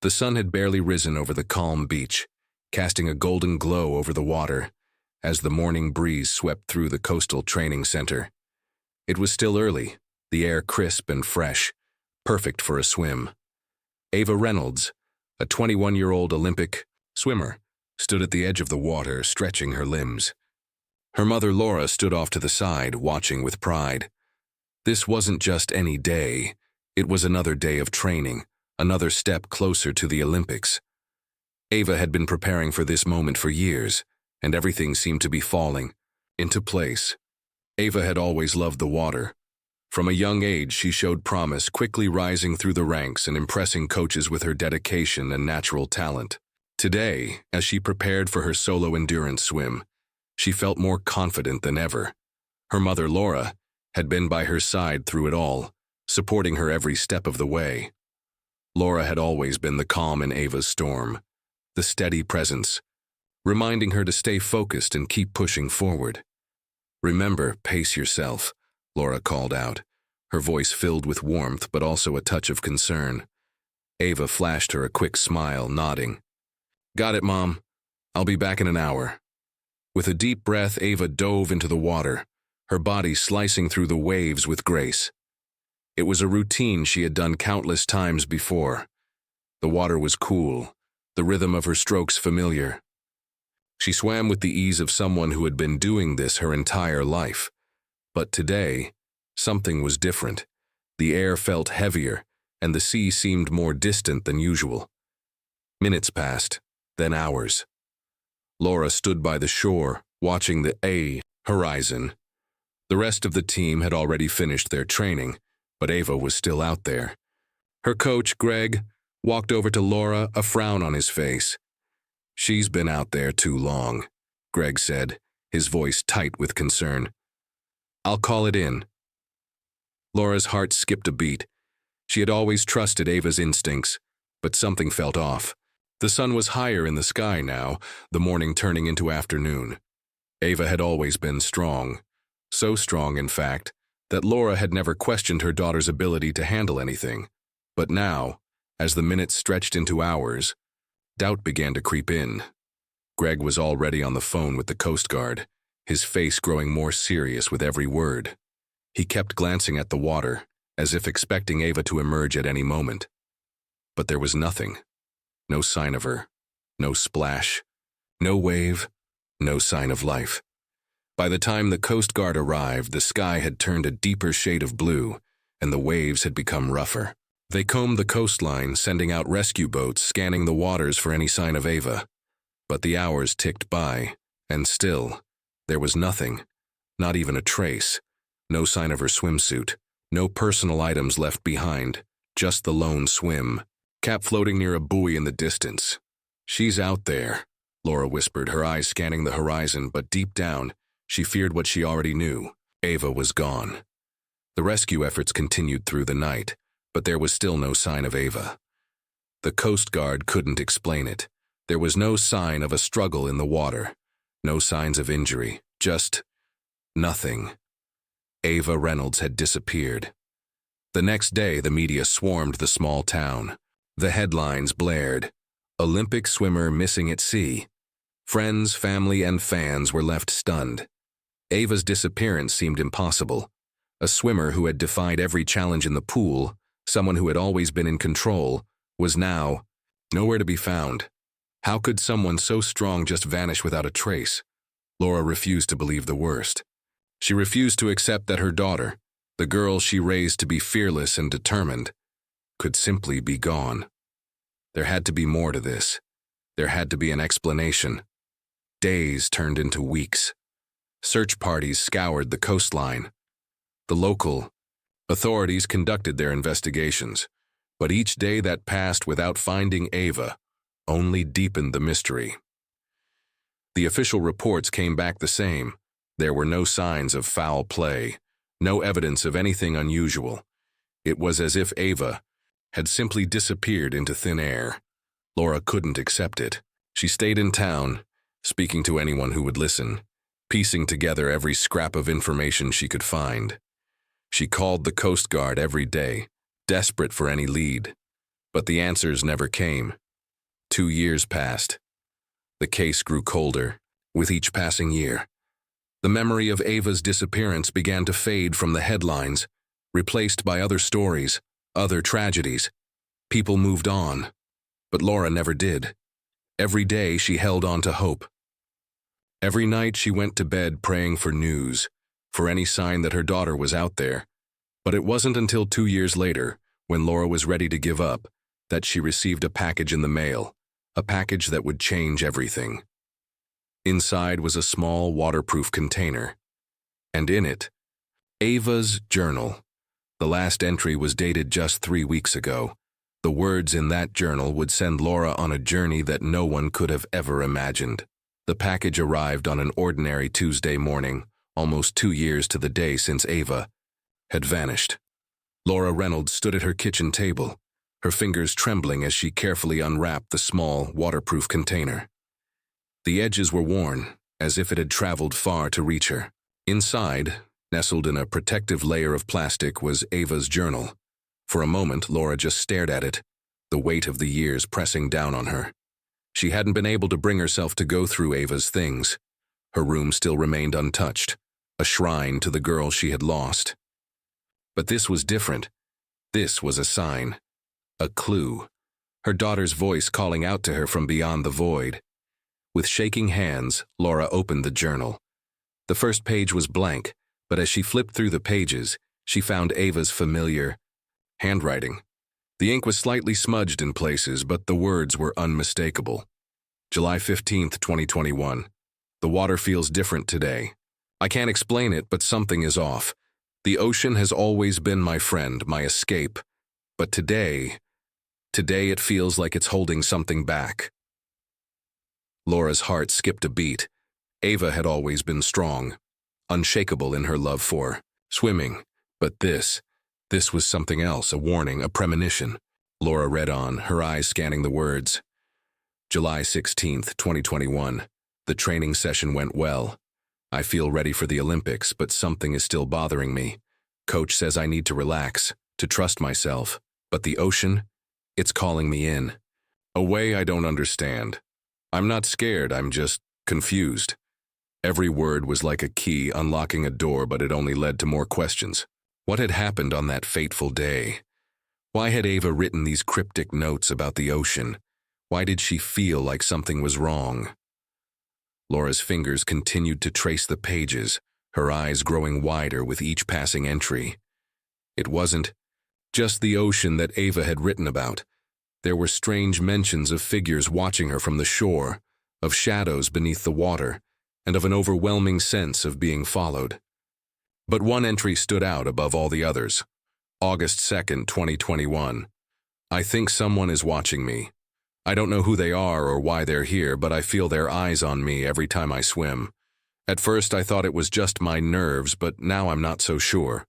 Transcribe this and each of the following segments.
The sun had barely risen over the calm beach, casting a golden glow over the water as the morning breeze swept through the coastal training center. It was still early, the air crisp and fresh, perfect for a swim. Ava Reynolds, a 21-year-old Olympic swimmer, stood at the edge of the water, stretching her limbs. Her mother Laura stood off to the side, watching with pride. This wasn't just any day. It was another day of training, another step closer to the Olympics. Ava had been preparing for this moment for years, and everything seemed to be falling into place. Ava had always loved the water. From a young age, she showed promise, quickly rising through the ranks and impressing coaches with her dedication and natural talent. Today, as she prepared for her solo endurance swim, she felt more confident than ever. Her mother, Laura, had been by her side through it all, supporting her every step of the way. Laura had always been the calm in Ava's storm, the steady presence, reminding her to stay focused and keep pushing forward. "Remember, pace yourself," Laura called out, her voice filled with warmth but also a touch of concern. Ava flashed her a quick smile, nodding. "Got it, Mom. I'll be back in an hour." With a deep breath, Ava dove into the water, her body slicing through the waves with grace. It was a routine she had done countless times before. The water was cool, the rhythm of her strokes familiar. She swam with the ease of someone who had been doing this her entire life. But today, something was different. The air felt heavier, and the sea seemed more distant than usual. Minutes passed, then hours. Laura stood by the shore, watching the horizon. The rest of the team had already finished their training, but Ava was still out there. Her coach, Greg, walked over to Laura, a frown on his face. "She's been out there too long," Greg said, his voice tight with concern. "I'll call it in." Laura's heart skipped a beat. She had always trusted Ava's instincts, but something felt off. The sun was higher in the sky now, the morning turning into afternoon. Ava had always been strong. So strong, in fact, that Laura had never questioned her daughter's ability to handle anything. But now, as the minutes stretched into hours, doubt began to creep in. Greg was already on the phone with the Coast Guard, his face growing more serious with every word. He kept glancing at the water, as if expecting Ava to emerge at any moment. But there was nothing. No sign of her. No splash. No wave. No sign of life. By the time the Coast Guard arrived, the sky had turned a deeper shade of blue, and the waves had become rougher. They combed the coastline, sending out rescue boats, scanning the waters for any sign of Ava. But the hours ticked by, and still, there was nothing, not even a trace. No sign of her swimsuit, no personal items left behind, just the lone swim, cap floating near a buoy in the distance. "She's out there," Laura whispered, her eyes scanning the horizon, but deep down, she feared what she already knew. Ava was gone. The rescue efforts continued through the night, but there was still no sign of Ava. The Coast Guard couldn't explain it. There was no sign of a struggle in the water, no signs of injury, just nothing. Ava Reynolds had disappeared. The next day, the media swarmed the small town. The headlines blared, "Olympic swimmer missing at sea." Friends, family, and fans were left stunned. Ava's disappearance seemed impossible. A swimmer who had defied every challenge in the pool, someone who had always been in control, was now nowhere to be found. How could someone so strong just vanish without a trace? Laura refused to believe the worst. She refused to accept that her daughter, the girl she raised to be fearless and determined, could simply be gone. There had to be more to this. There had to be an explanation. Days turned into weeks. Search parties scoured the coastline. The local authorities conducted their investigations, but each day that passed without finding Ava only deepened the mystery. The official reports came back the same. There were no signs of foul play, no evidence of anything unusual. It was as if Ava had simply disappeared into thin air. Laura couldn't accept it. She stayed in town, speaking to anyone who would listen, piecing together every scrap of information she could find. She called the Coast Guard every day, desperate for any lead. But the answers never came. 2 years passed. The case grew colder with each passing year. The memory of Ava's disappearance began to fade from the headlines, replaced by other stories, other tragedies. People moved on, but Laura never did. Every day she held on to hope. Every night she went to bed praying for news, for any sign that her daughter was out there. But it wasn't until 2 years later, when Laura was ready to give up, that she received a package in the mail, a package that would change everything. Inside was a small waterproof container, and in it, Ava's journal. The last entry was dated just 3 weeks ago. The words in that journal would send Laura on a journey that no one could have ever imagined. The package arrived on an ordinary Tuesday morning, almost 2 years to the day since Ava had vanished. Laura Reynolds stood at her kitchen table, her fingers trembling as she carefully unwrapped the small, waterproof container. The edges were worn, as if it had traveled far to reach her. Inside, nestled in a protective layer of plastic, was Ava's journal. For a moment, Laura just stared at it, the weight of the years pressing down on her. She hadn't been able to bring herself to go through Ava's things. Her room still remained untouched, a shrine to the girl she had lost. But this was different. This was a sign, a clue, her daughter's voice calling out to her from beyond the void. With shaking hands, Laura opened the journal. The first page was blank, but as she flipped through the pages, she found Ava's familiar handwriting. The ink was slightly smudged in places, but the words were unmistakable. July 15th, 2021. The water feels different today. I can't explain it, but something is off. The ocean has always been my friend, my escape. But today it feels like it's holding something back. Laura's heart skipped a beat. Ava had always been strong, unshakable in her love for swimming. But this was something else, a warning, a premonition. Laura read on, her eyes scanning the words. July 16th, 2021. The training session went well. I feel ready for the Olympics, but something is still bothering me. Coach says I need to relax, to trust myself. But the ocean, it's calling me in. A way I don't understand. I'm not scared, I'm just confused. Every word was like a key unlocking a door, but it only led to more questions. What had happened on that fateful day? Why had Ava written these cryptic notes about the ocean? Why did she feel like something was wrong? Laura's fingers continued to trace the pages, her eyes growing wider with each passing entry. It wasn't just the ocean that Ava had written about. There were strange mentions of figures watching her from the shore, of shadows beneath the water, and of an overwhelming sense of being followed. But one entry stood out above all the others. August 2nd, 2021. I think someone is watching me. I don't know who they are or why they're here, but I feel their eyes on me every time I swim. At first I thought it was just my nerves, but now I'm not so sure.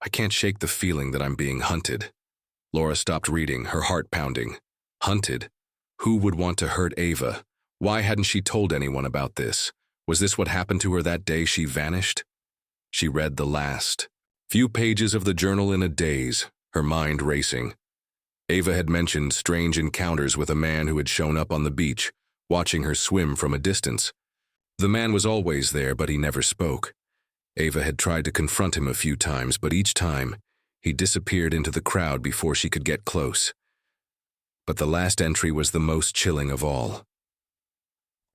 I can't shake the feeling that I'm being hunted. Laura stopped reading, her heart pounding. Hunted? Who would want to hurt Ava? Why hadn't she told anyone about this? Was this what happened to her that day she vanished? She read the last few pages of the journal in a daze, her mind racing. Ava had mentioned strange encounters with a man who had shown up on the beach, watching her swim from a distance. The man was always there, but he never spoke. Ava had tried to confront him a few times, but each time, he disappeared into the crowd before she could get close. But the last entry was the most chilling of all.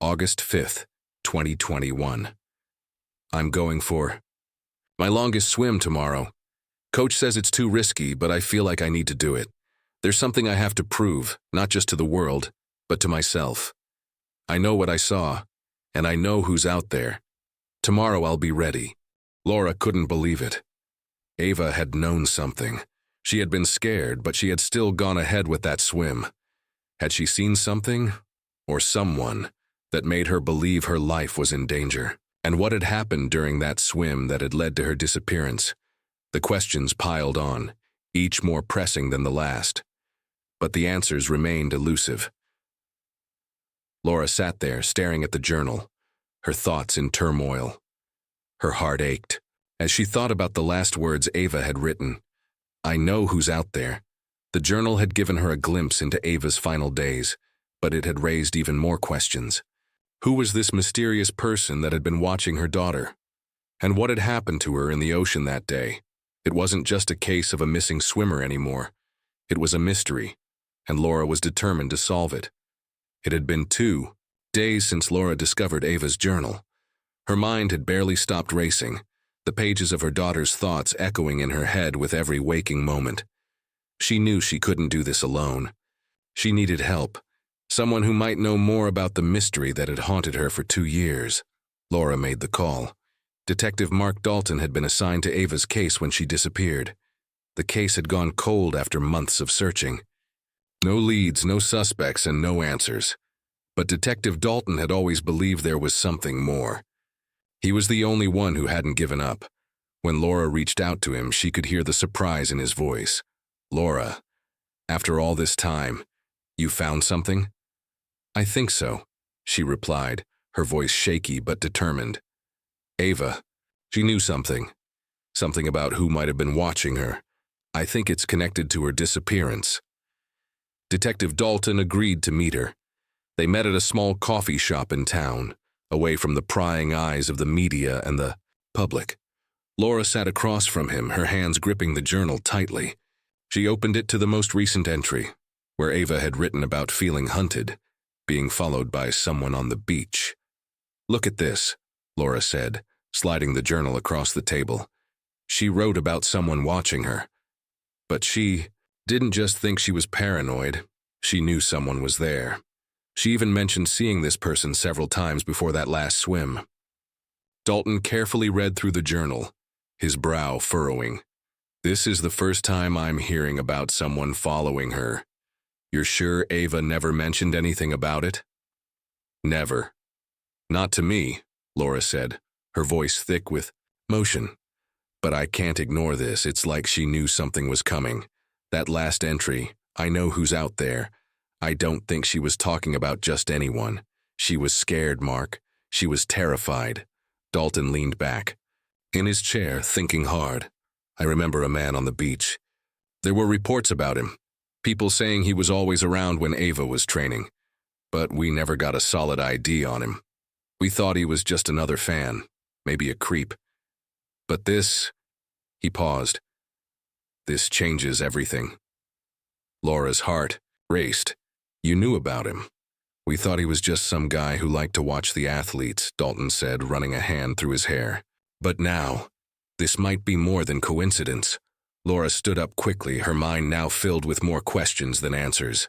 August 5th, 2021. I'm going for my longest swim tomorrow. Coach says it's too risky, but I feel like I need to do it. There's something I have to prove, not just to the world, but to myself. I know what I saw, and I know who's out there. Tomorrow I'll be ready. Laura couldn't believe it. Ava had known something. She had been scared, but she had still gone ahead with that swim. Had she seen something, or someone, that made her believe her life was in danger? And what had happened during that swim that had led to her disappearance? The questions piled on, each more pressing than the last. But the answers remained elusive. Laura sat there, staring at the journal, her thoughts in turmoil. Her heart ached as she thought about the last words Ava had written. I know who's out there. The journal had given her a glimpse into Ava's final days, but it had raised even more questions. Who was this mysterious person that had been watching her daughter? And what had happened to her in the ocean that day? It wasn't just a case of a missing swimmer anymore. It was a mystery, and Laura was determined to solve it. It had been 2 days since Laura discovered Ava's journal. Her mind had barely stopped racing, the pages of her daughter's thoughts echoing in her head with every waking moment. She knew she couldn't do this alone. She needed help, someone who might know more about the mystery that had haunted her for 2 years. Laura made the call. Detective Mark Dalton had been assigned to Ava's case when she disappeared. The case had gone cold after months of searching. No leads, no suspects, and no answers. But Detective Dalton had always believed there was something more. He was the only one who hadn't given up. When Laura reached out to him, she could hear the surprise in his voice. "Laura, after all this time, you found something?" "I think so," she replied, her voice shaky but determined. "Ava, she knew something. Something about who might have been watching her. I think it's connected to her disappearance." Detective Dalton agreed to meet her. They met at a small coffee shop in town, away from the prying eyes of the media and the public. Laura sat across from him, her hands gripping the journal tightly. She opened it to the most recent entry, where Ava had written about feeling hunted, being followed by someone on the beach. "Look at this," Laura said, sliding the journal across the table. She wrote about someone watching her. But she didn't just think she was paranoid. She knew someone was there. She even mentioned seeing this person several times before that last swim. Dalton carefully read through the journal, his brow furrowing. "This is the first time I'm hearing about someone following her. You're sure Ava never mentioned anything about it?" "Never. Not to me," Laura said, her voice thick with emotion. "But I can't ignore this. It's like she knew something was coming. That last entry, I know who's out there. I don't think she was talking about just anyone. She was scared, Mark. She was terrified." Dalton leaned back, in his chair, thinking hard. "I remember a man on the beach. There were reports about him, people saying he was always around when Ava was training. But we never got a solid ID on him. We thought he was just another fan, maybe a creep. But this," he paused, "this changes everything." Laura's heart raced. "You knew about him." "We thought he was just some guy who liked to watch the athletes," Dalton said, running a hand through his hair. "But now, this might be more than coincidence." Laura stood up quickly, her mind now filled with more questions than answers.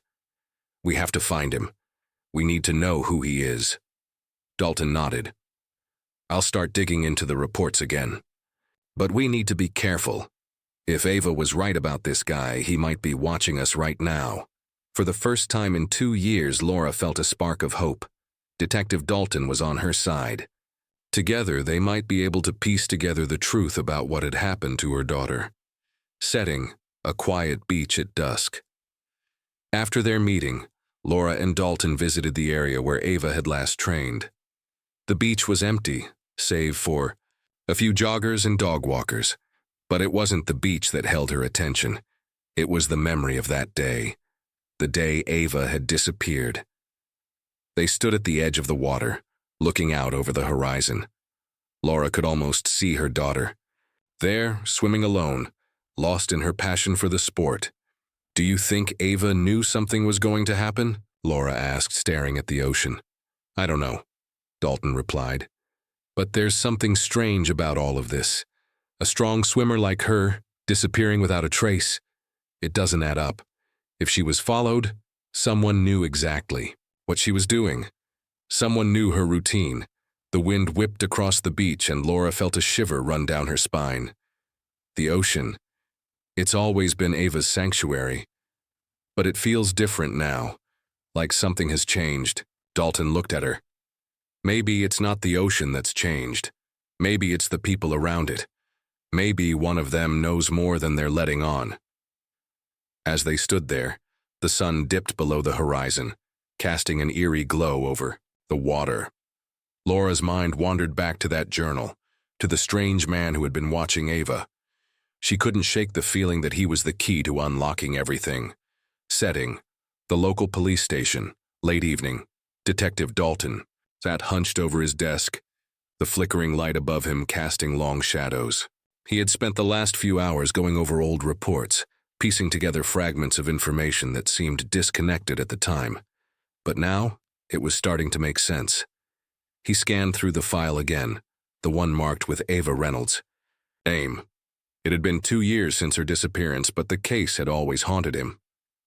"We have to find him. We need to know who he is." Dalton nodded. "I'll start digging into the reports again. But we need to be careful. If Ava was right about this guy, he might be watching us right now." For the first time in 2 years, Laura felt a spark of hope. Detective Dalton was on her side. Together, they might be able to piece together the truth about what had happened to her daughter. Setting, a quiet beach at dusk. After their meeting, Laura and Dalton visited the area where Ava had last trained. The beach was empty, save for a few joggers and dog walkers. But it wasn't the beach that held her attention. It was the memory of that day. The day Ava had disappeared. They stood at the edge of the water, looking out over the horizon. Laura could almost see her daughter. There, swimming alone, lost in her passion for the sport. "Do you think Ava knew something was going to happen?" Laura asked, staring at the ocean. "I don't know," Dalton replied. "But there's something strange about all of this. A strong swimmer like her, disappearing without a trace. It doesn't add up. If she was followed, someone knew exactly what she was doing. Someone knew her routine." The wind whipped across the beach and Laura felt a shiver run down her spine. The ocean. It's always been Ava's sanctuary. But it feels different now, like something has changed. Dalton looked at her. "Maybe it's not the ocean that's changed. Maybe it's the people around it. Maybe one of them knows more than they're letting on." As they stood there, the sun dipped below the horizon, casting an eerie glow over the water. Laura's mind wandered back to that journal, to the strange man who had been watching Ava. She couldn't shake the feeling that he was the key to unlocking everything. Setting: the local police station, late evening. Detective Dalton sat hunched over his desk, the flickering light above him casting long shadows. He had spent the last few hours going over old reports, piecing together fragments of information that seemed disconnected at the time. But now, it was starting to make sense. He scanned through the file again, the one marked with Ava Reynolds. AIM. It had been 2 years since her disappearance, but the case had always haunted him.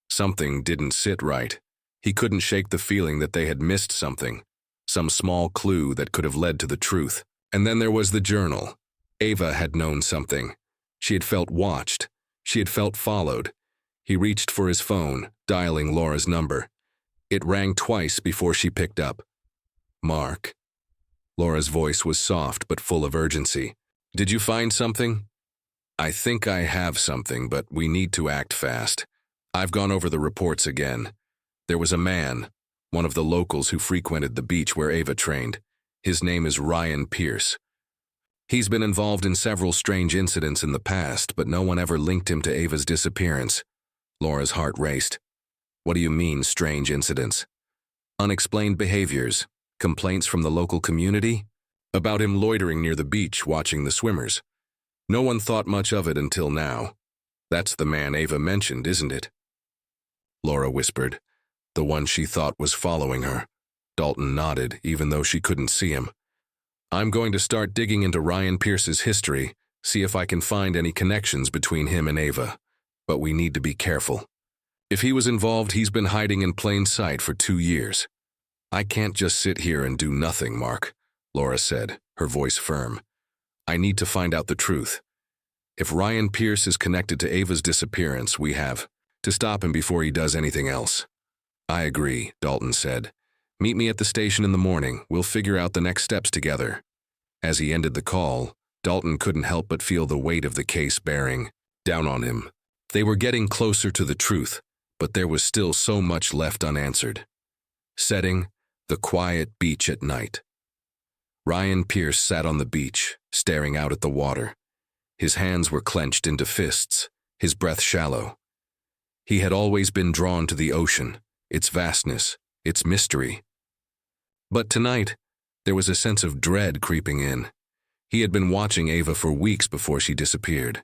Something didn't sit right. He couldn't shake the feeling that they had missed something, some small clue that could have led to the truth. And then there was the journal. Ava had known something. She had felt watched. She had felt followed. He reached for his phone, dialing Laura's number. It rang twice before she picked up. Mark. Laura's voice was soft but full of urgency. Did you find something? I think I have something, but we need to act fast. I've gone over the reports again. There was a man, one of the locals who frequented the beach where Ava trained. His name is Ryan Pierce. He's been involved in several strange incidents in the past, but no one ever linked him to Ava's disappearance. Laura's heart raced. What do you mean, strange incidents? Unexplained behaviors, complaints from the local community? About him loitering near the beach watching the swimmers. No one thought much of it until now. That's the man Ava mentioned, isn't it? Laura whispered. The one she thought was following her. Dalton nodded, even though she couldn't see him. I'm going to start digging into Ryan Pierce's history, see if I can find any connections between him and Ava. But we need to be careful. If he was involved, he's been hiding in plain sight for 2 years. I can't just sit here and do nothing, Mark, Laura said, her voice firm. I need to find out the truth. If Ryan Pierce is connected to Ava's disappearance, we have to stop him before he does anything else. I agree, Dalton said. Meet me at the station in the morning. We'll figure out the next steps together. As he ended the call, Dalton couldn't help but feel the weight of the case bearing down on him. They were getting closer to the truth, but there was still so much left unanswered. Setting: the quiet beach at night. Ryan Pierce sat on the beach, staring out at the water. His hands were clenched into fists, his breath shallow. He had always been drawn to the ocean, its vastness, its mystery. But tonight, there was a sense of dread creeping in. He had been watching Ava for weeks before she disappeared.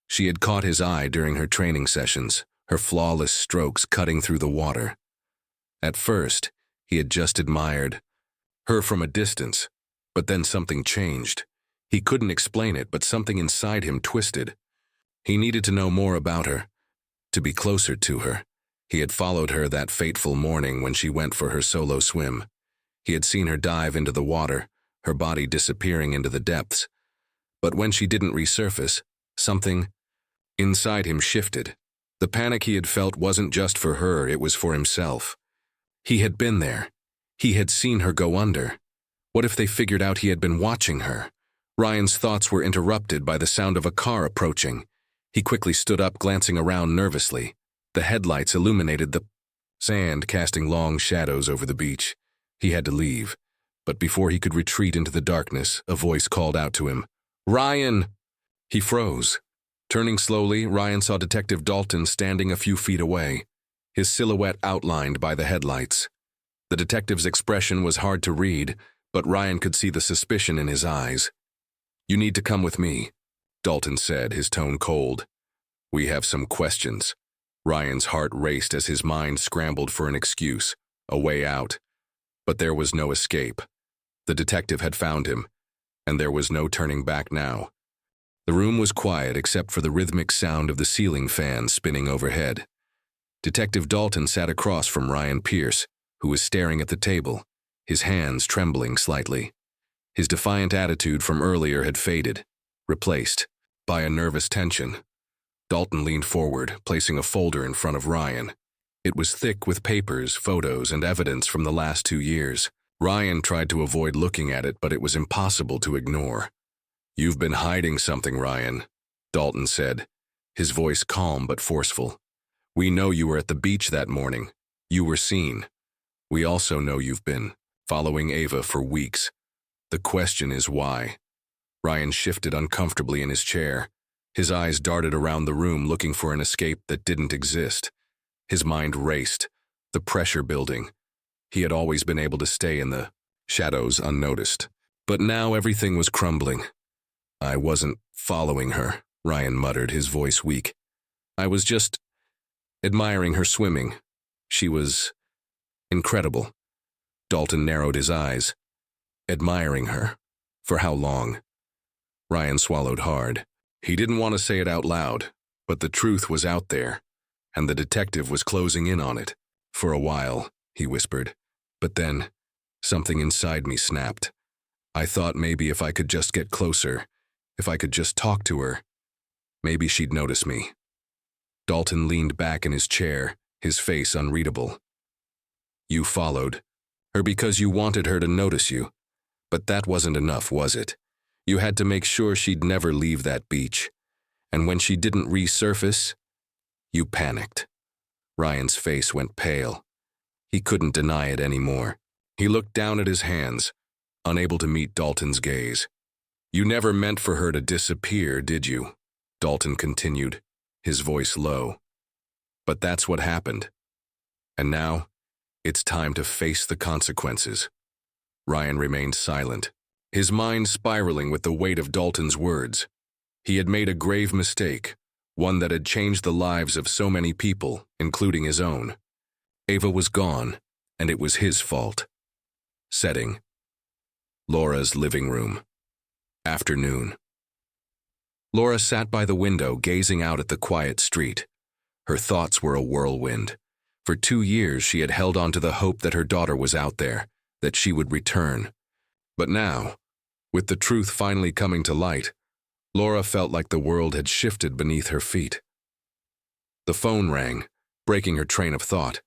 She had caught his eye during her training sessions, her flawless strokes cutting through the water. At first, he had just admired her from a distance, but then something changed. He couldn't explain it, but something inside him twisted. He needed to know more about her, to be closer to her. He had followed her that fateful morning when she went for her solo swim. He had seen her dive into the water, her body disappearing into the depths. But when she didn't resurface, something inside him shifted. The panic he had felt wasn't just for her, it was for himself. He had been there. He had seen her go under. What if they figured out he had been watching her? Ryan's thoughts were interrupted by the sound of a car approaching. He quickly stood up, glancing around nervously. The headlights illuminated the sand, casting long shadows over the beach. He had to leave, but before he could retreat into the darkness, a voice called out to him, "Ryan!" He froze. Turning slowly, Ryan saw Detective Dalton standing a few feet away, his silhouette outlined by the headlights. The detective's expression was hard to read, but Ryan could see the suspicion in his eyes. "You need to come with me," Dalton said, his tone cold. "We have some questions." Ryan's heart raced as his mind scrambled for an excuse, a way out. But there was no escape. The detective had found him, and there was no turning back now. The room was quiet except for the rhythmic sound of the ceiling fan spinning overhead. Detective Dalton sat across from Ryan Pierce, who was staring at the table, his hands trembling slightly. His defiant attitude from earlier had faded, replaced by a nervous tension. Dalton leaned forward, placing a folder in front of Ryan. It was thick with papers, photos, and evidence from the last 2 years. Ryan tried to avoid looking at it, but it was impossible to ignore. "You've been hiding something, Ryan," Dalton said, his voice calm but forceful. "We know you were at the beach that morning. You were seen. We also know you've been following Ava for weeks. The question is why." Ryan shifted uncomfortably in his chair. His eyes darted around the room looking for an escape that didn't exist. His mind raced, the pressure building. He had always been able to stay in the shadows unnoticed. But now everything was crumbling. I wasn't following her, Ryan muttered, his voice weak. I was just admiring her swimming. She was incredible. Dalton narrowed his eyes. Admiring her? For how long? Ryan swallowed hard. He didn't want to say it out loud, but the truth was out there, and the detective was closing in on it. For a while, he whispered. But then, something inside me snapped. I thought maybe if I could just get closer, if I could just talk to her, maybe she'd notice me. Dalton leaned back in his chair, his face unreadable. You followed her because you wanted her to notice you. But that wasn't enough, was it? You had to make sure she'd never leave that beach. And when she didn't resurface, you panicked. Ryan's face went pale. He couldn't deny it anymore. He looked down at his hands, unable to meet Dalton's gaze. You never meant for her to disappear, did you? Dalton continued, his voice low. But that's what happened. And now, it's time to face the consequences. Ryan remained silent, his mind spiraling with the weight of Dalton's words. He had made a grave mistake, one that had changed the lives of so many people, including his own. Ava was gone, and it was his fault. Setting: Laura's living room. Afternoon. Laura sat by the window, gazing out at the quiet street. Her thoughts were a whirlwind. For 2 years she had held on to the hope that her daughter was out there, that she would return. But now, with the truth finally coming to light, Laura felt like the world had shifted beneath her feet. The phone rang, breaking her train of thought.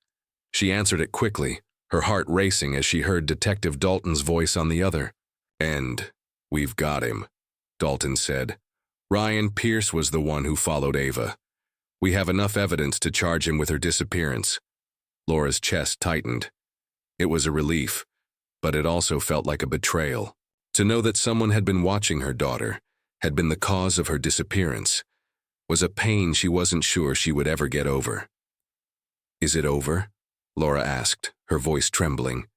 She answered it quickly, her heart racing as she heard Detective Dalton's voice on the other. "And we've got him," Dalton said. "Ryan Pierce was the one who followed Ava. We have enough evidence to charge him with her disappearance." Laura's chest tightened. It was a relief, but it also felt like a betrayal. To know that someone had been watching her daughter, had been the cause of her disappearance, was a pain she wasn't sure she would ever get over. "Is it over?" Laura asked, her voice trembling.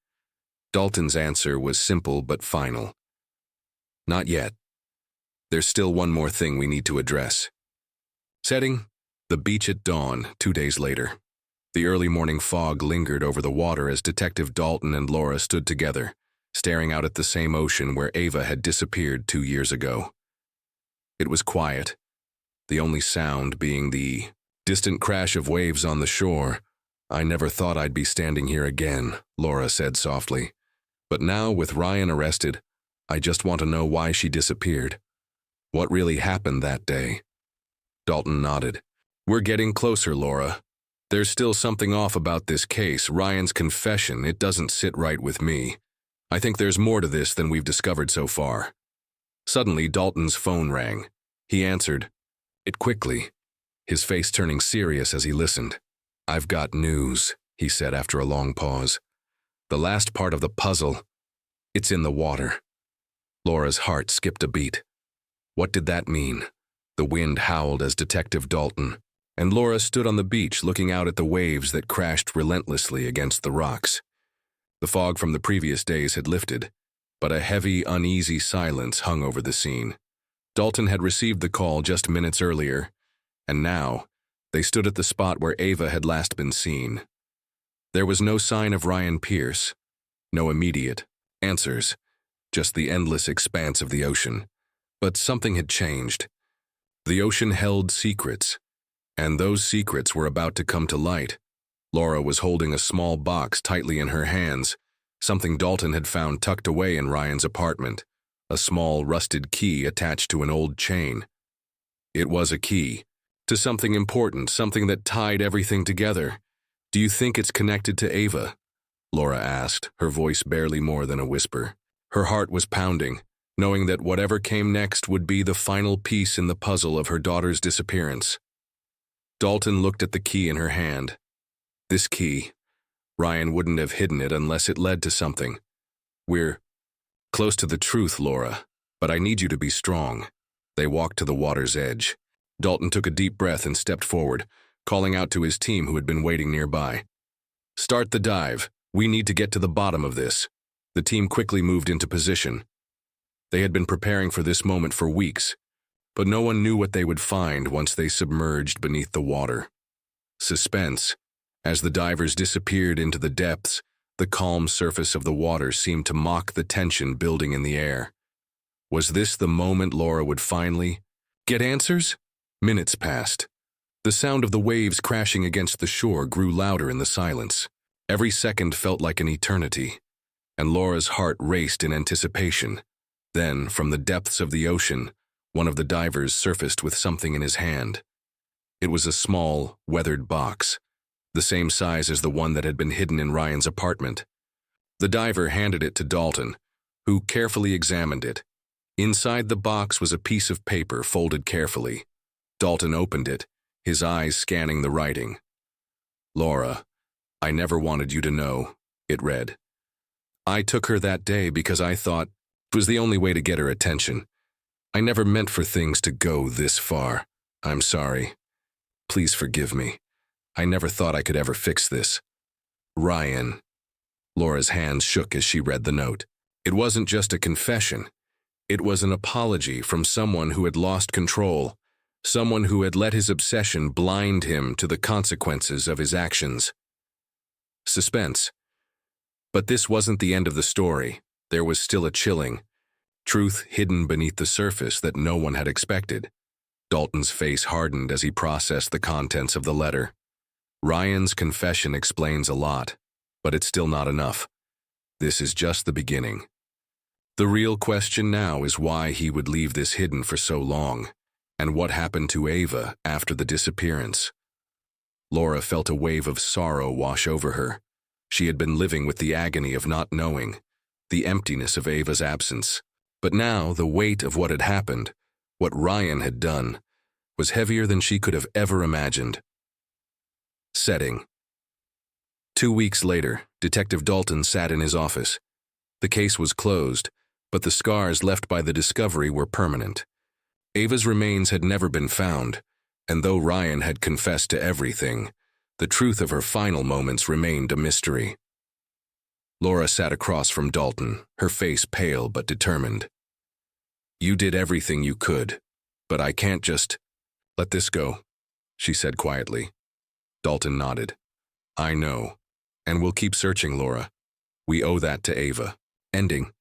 Dalton's answer was simple but final. "Not yet. There's still one more thing we need to address." Setting: the beach at dawn, 2 days later. The early morning fog lingered over the water as Detective Dalton and Laura stood together, staring out at the same ocean where Ava had disappeared 2 years ago. It was quiet, the only sound being the distant crash of waves on the shore. "I never thought I'd be standing here again," Laura said softly. "But now, with Ryan arrested, I just want to know why she disappeared. What really happened that day?" Dalton nodded. "We're getting closer, Laura. There's still something off about this case. Ryan's confession, it doesn't sit right with me. I think there's more to this than we've discovered so far." Suddenly, Dalton's phone rang. He answered it quickly, his face turning serious as he listened. "I've got news," he said after a long pause. "The last part of the puzzle, it's in the water." Laura's heart skipped a beat. What did that mean? The wind howled as Detective Dalton and Laura stood on the beach looking out at the waves that crashed relentlessly against the rocks. The fog from the previous days had lifted, but a heavy, uneasy silence hung over the scene. Dalton had received the call just minutes earlier, and now they stood at the spot where Ava had last been seen. There was no sign of Ryan Pierce, no immediate answers, just the endless expanse of the ocean. But something had changed. The ocean held secrets, and those secrets were about to come to light. Laura was holding a small box tightly in her hands, something Dalton had found tucked away in Ryan's apartment, a small rusted key attached to an old chain. It was a key to something important, something that tied everything together. "Do you think it's connected to Ava?" Laura asked, her voice barely more than a whisper. Her heart was pounding, knowing that whatever came next would be the final piece in the puzzle of her daughter's disappearance. Dalton looked at the key in her hand. This key, Ryan wouldn't have hidden it unless it led to something. "We're close to the truth, Laura, but I need you to be strong." They walked to the water's edge. Dalton took a deep breath and stepped forward, calling out to his team who had been waiting nearby. "Start the dive. We need to get to the bottom of this." The team quickly moved into position. They had been preparing for this moment for weeks, but no one knew what they would find once they submerged beneath the water. Suspense. As the divers disappeared into the depths, the calm surface of the water seemed to mock the tension building in the air. Was this the moment Laura would finally get answers? Minutes passed. The sound of the waves crashing against the shore grew louder in the silence. Every second felt like an eternity, and Laura's heart raced in anticipation. Then, from the depths of the ocean, one of the divers surfaced with something in his hand. It was a small, weathered box, the same size as the one that had been hidden in Ryan's apartment. The diver handed it to Dalton, who carefully examined it. Inside the box was a piece of paper folded carefully. Dalton opened it, his eyes scanning the writing. "Laura, I never wanted you to know," it read. "I took her that day because I thought it was the only way to get her attention. I never meant for things to go this far. I'm sorry. Please forgive me. I never thought I could ever fix this. Ryan." Laura's hands shook as she read the note. It wasn't just a confession. It was an apology from someone who had lost control, someone who had let his obsession blind him to the consequences of his actions. Suspense. But this wasn't the end of the story. There was still a chilling truth hidden beneath the surface that no one had expected. Dalton's face hardened as he processed the contents of the letter. Ryan's confession explains a lot, but it's still not enough. This is just the beginning. The real question now is why he would leave this hidden for so long, and what happened to Ava after the disappearance. Laura felt a wave of sorrow wash over her. She had been living with the agony of not knowing, the emptiness of Ava's absence. But now the weight of what had happened, what Ryan had done, was heavier than she could have ever imagined. Setting. 2 weeks later, Detective Dalton sat in his office. The case was closed, but the scars left by the discovery were permanent. Ava's remains had never been found, and though Ryan had confessed to everything, the truth of her final moments remained a mystery. Laura sat across from Dalton, her face pale but determined. "You did everything you could, but I can't just let this go," she said quietly. Dalton nodded. "I know, and we'll keep searching, Laura. We owe that to Ava." Ending.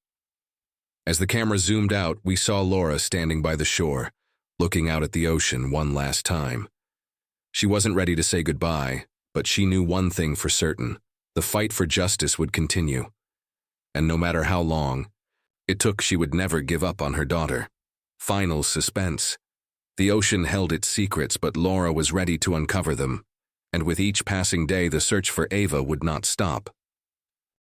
As the camera zoomed out, we saw Laura standing by the shore, looking out at the ocean one last time. She wasn't ready to say goodbye, but she knew one thing for certain: the fight for justice would continue. And no matter how long it took, she would never give up on her daughter. Final suspense. The ocean held its secrets, but Laura was ready to uncover them. And with each passing day, the search for Ava would not stop.